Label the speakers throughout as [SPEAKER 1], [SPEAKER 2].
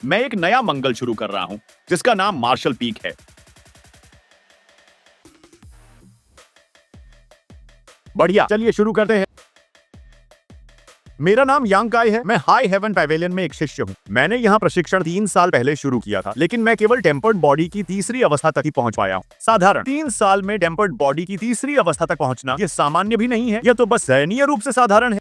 [SPEAKER 1] मैं एक नया मंगल शुरू कर रहा हूं जिसका नाम मार्शल पीक है। बढ़िया, चलिए शुरू करते हैं। मेरा नाम यांग काई है। मैं हाई हेवन पैवेलियन में एक शिष्य हूँ। मैंने यहाँ प्रशिक्षण 3 साल पहले शुरू किया था, लेकिन मैं केवल टेम्पर्ड बॉडी की तीसरी अवस्था तक ही पहुँच पाया हूँ। साधारण 3 साल में टेम्पर्ड बॉडी की तीसरी अवस्था तक पहुँचना ये सामान्य भी नहीं है, यह तो बस दयनीय रूप से साधारण है।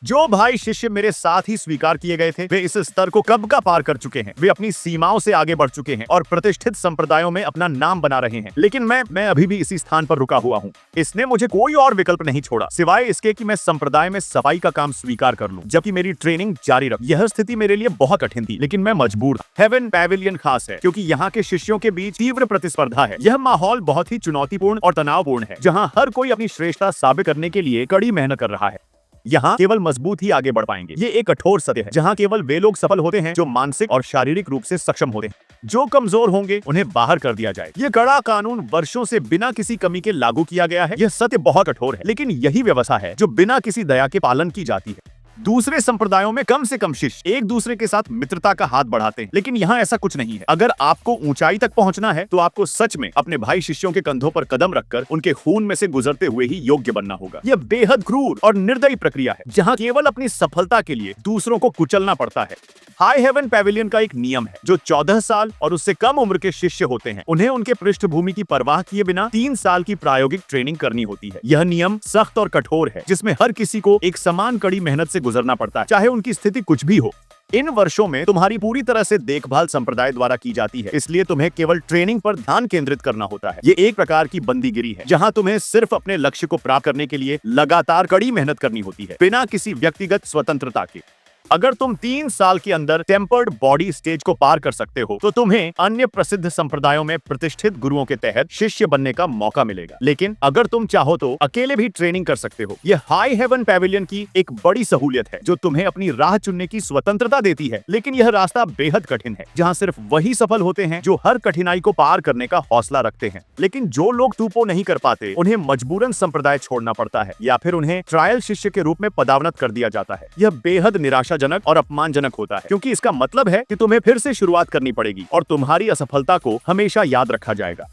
[SPEAKER 1] जो भाई शिष्य मेरे साथ ही स्वीकार किए गए थे, वे इस स्तर को कब का पार कर चुके हैं। वे अपनी सीमाओं से आगे बढ़ चुके हैं और प्रतिष्ठित संप्रदायों में अपना नाम बना रहे हैं। लेकिन मैं अभी भी इसी स्थान पर रुका हुआ हूँ। इसने मुझे कोई और विकल्प नहीं छोड़ा सिवाय इसके कि मैं संप्रदाय में सफाई का काम स्वीकार कर लूं, जबकि मेरी ट्रेनिंग जारी रख। यह स्थिति मेरे लिए बहुत कठिन थी, लेकिन मैं मजबूर था। हेवन पैवेलियन खास है क्योंकि यहाँ के शिष्यों के बीच तीव्र प्रतिस्पर्धा है। यह माहौल बहुत ही चुनौतीपूर्ण और तनावपूर्ण है, जहाँ हर कोई अपनी श्रेष्ठता साबित करने के लिए कड़ी मेहनत कर रहा है। यहाँ केवल मजबूत ही आगे बढ़ पाएंगे। ये एक कठोर सत्य है जहाँ केवल वे लोग सफल होते हैं जो मानसिक और शारीरिक रूप से सक्षम होते हैं। जो कमजोर होंगे उन्हें बाहर कर दिया जाए। ये कड़ा कानून वर्षों से बिना किसी कमी के लागू किया गया है। यह सत्य बहुत कठोर है, लेकिन यही व्यवस्था है जो बिना किसी दया के पालन की जाती है। दूसरे संप्रदायों में कम से कम शिष्य एक दूसरे के साथ मित्रता का हाथ बढ़ाते हैं, लेकिन यहाँ ऐसा कुछ नहीं है। अगर आपको ऊंचाई तक पहुंचना है तो आपको सच में अपने भाई शिष्यों के कंधों पर कदम रखकर उनके खून में से गुजरते हुए ही योग्य बनना होगा। यह बेहद क्रूर और निर्दयी प्रक्रिया है जहाँ केवल अपनी सफलता के लिए दूसरों को कुचलना पड़ता है। हाई हेवन पैवेलियन का एक नियम है, जो 14 साल और उससे कम उम्र के शिष्य होते हैं उन्हें उनके पृष्ठभूमि की परवाह किए बिना 3 साल की प्रायोगिक ट्रेनिंग करनी होती है। यह नियम सख्त और कठोर है, जिसमें हर किसी को एक समान कड़ी मेहनत से गुजरना पड़ता है, चाहे उनकी स्थिति कुछ भी हो। इन वर्षों में तुम्हारी पूरी तरह से देखभाल संप्रदाय द्वारा की जाती है, इसलिए तुम्हें केवल ट्रेनिंग पर ध्यान केंद्रित करना होता है। ये एक प्रकार की बंदीगिरी है जहां तुम्हें सिर्फ अपने लक्ष्य को प्राप्त करने के लिए लगातार कड़ी मेहनत करनी होती है, बिना किसी व्यक्तिगत स्वतंत्रता के। अगर तुम 3 साल के अंदर टेम्पर्ड बॉडी स्टेज को पार कर सकते हो तो तुम्हें अन्य प्रसिद्ध संप्रदायों में प्रतिष्ठित गुरुओं के तहत शिष्य बनने का मौका मिलेगा। लेकिन अगर तुम चाहो तो अकेले भी ट्रेनिंग कर सकते हो। यह हाई हेवन पैवेलियन की एक बड़ी सहूलियत है जो तुम्हें अपनी राह चुनने की स्वतंत्रता देती है। लेकिन यह रास्ता बेहद कठिन है, जहाँ सिर्फ वही सफल होते हैं जो हर कठिनाई को पार करने का हौसला रखते हैं। लेकिन जो लोग तूपो नहीं कर पाते उन्हें मजबूरन संप्रदाय छोड़ना पड़ता है, या फिर उन्हें ट्रायल शिष्य के रूप में पदावनत कर दिया जाता है। यह बेहद निराशा जनक और अपमानजनक होता है, क्योंकि इसका मतलब है कि तुम्हें फिर से शुरुआत करनी पड़ेगी और तुम्हारी असफलता को हमेशा याद रखा जाएगा।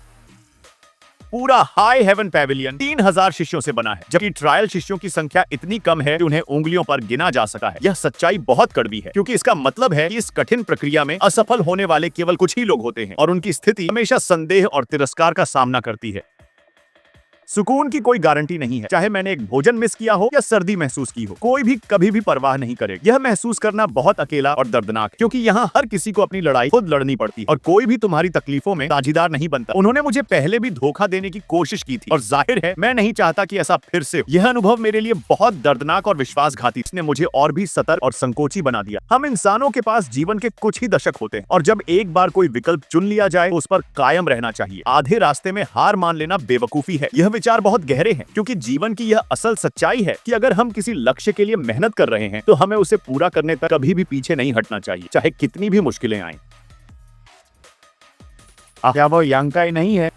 [SPEAKER 1] पूरा हाई हेवन पैवेलियन 3000 शिष्यों से बना है, जबकि ट्रायल शिष्यों की संख्या इतनी कम है कि उन्हें उंगलियों पर गिना जा सका है। यह सच्चाई बहुत कड़वी है, क्योंकि इसका मतलब है कि इस कठिन प्रक्रिया में असफल होने वाले केवल कुछ ही लोग होते हैं और उनकी स्थिति हमेशा संदेह और तिरस्कार का सामना करती है। सुकून की कोई गारंटी नहीं है, चाहे मैंने एक भोजन मिस किया हो या सर्दी महसूस की हो। कोई भी कभी भी परवाह नहीं करेगा। यह महसूस करना बहुत अकेला और दर्दनाक है, क्योंकि यहाँ हर किसी को अपनी लड़ाई खुद लड़नी पड़ती है और कोई भी तुम्हारी तकलीफों में साझीदार नहीं बनता। उन्होंने मुझे पहले भी धोखा देने की कोशिश की थी और जाहिर है मैं नहीं चाहता कि ऐसा फिर से हो। यह अनुभव मेरे लिए बहुत दर्दनाक और विश्वासघाती। इसने मुझे और भी सतर्क और संकोची बना दिया। हम इंसानों के पास जीवन के कुछ ही दशक होते हैं और जब एक बार कोई विकल्प चुन लिया जाए तो उस पर कायम रहना चाहिए। आधे रास्ते में हार मान लेना बेवकूफी है। यह विचार बहुत गहरे हैं, क्योंकि जीवन की यह असल सच्चाई है कि अगर हम किसी लक्ष्य के लिए मेहनत कर रहे हैं तो हमें उसे पूरा करने तक कभी भी पीछे नहीं हटना चाहिए, चाहे कितनी भी मुश्किलें आएं। क्या वो यांग काई नहीं है?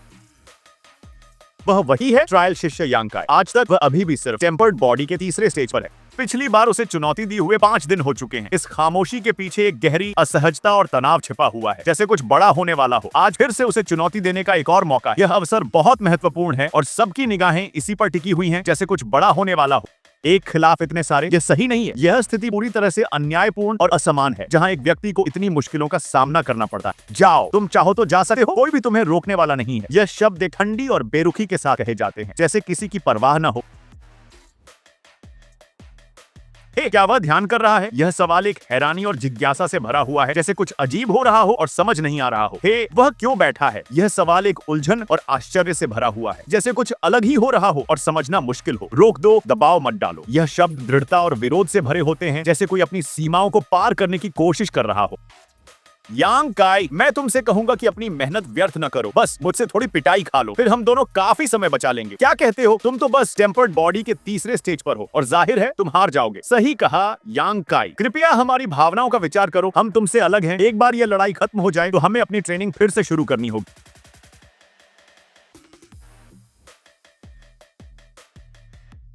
[SPEAKER 1] वह वही है, ट्रायल शिष्य यांग काई। आज तक वह अभी भी सिर्फ टेम्पर्ड बॉडी के तीसरे स्टेज पर है। पिछली बार उसे चुनौती दी हुए 5 दिन हो चुके हैं। इस खामोशी के पीछे एक गहरी असहजता और तनाव छिपा हुआ है, जैसे कुछ बड़ा होने वाला हो। आज फिर से उसे चुनौती देने का एक और मौका है। यह अवसर बहुत महत्वपूर्ण है और सबकी निगाहें इसी पर टिकी हुई हैं, जैसे कुछ बड़ा होने वाला हो। एक खिलाफ इतने सारे, यह सही नहीं है। यह स्थिति पूरी तरह से अन्यायपूर्ण और असमान है, जहां एक व्यक्ति को इतनी मुश्किलों का सामना करना पड़ता है। जाओ, तुम चाहो तो जा सकते हो, कोई भी तुम्हें रोकने वाला नहीं है। यह शब्द एक ठंडी और बेरुखी के साथ कहे जाते हैं, जैसे किसी की परवाह न हो। क्या वह ध्यान कर रहा है? यह सवाल एक हैरानी और जिज्ञासा से भरा हुआ है, जैसे कुछ अजीब हो रहा हो और समझ नहीं आ रहा हो। वह क्यों बैठा है? यह सवाल एक उलझन और आश्चर्य से भरा हुआ है, जैसे कुछ अलग ही हो रहा हो और समझना मुश्किल हो। रोक दो, दबाव मत डालो। यह शब्द दृढ़ता और विरोध से भरे होते हैं, जैसे कोई अपनी सीमाओं को पार करने की कोशिश कर रहा हो। यांग काई, मैं तुमसे कहूंगा कि अपनी मेहनत व्यर्थ न करो। बस मुझसे थोड़ी पिटाई खा लो, फिर हम दोनों काफी समय बचा लेंगे। क्या कहते हो? तुम तो बस टेम्पर्ड बॉडी के तीसरे स्टेज पर हो और जाहिर है तुम हार जाओगे। सही कहा यांग काई। कृपया हमारी भावनाओं का विचार करो। हम तुमसे अलग हैं। एक बार यह लड़ाई खत्म हो जाए तो हमें अपनी ट्रेनिंग फिर से शुरू करनी होगी।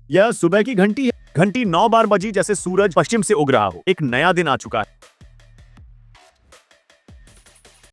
[SPEAKER 1] यह सुबह की घंटी है। घंटी 9 बार बजी, जैसे सूरज पश्चिम से उग रहा हो। एक नया दिन आ चुका है।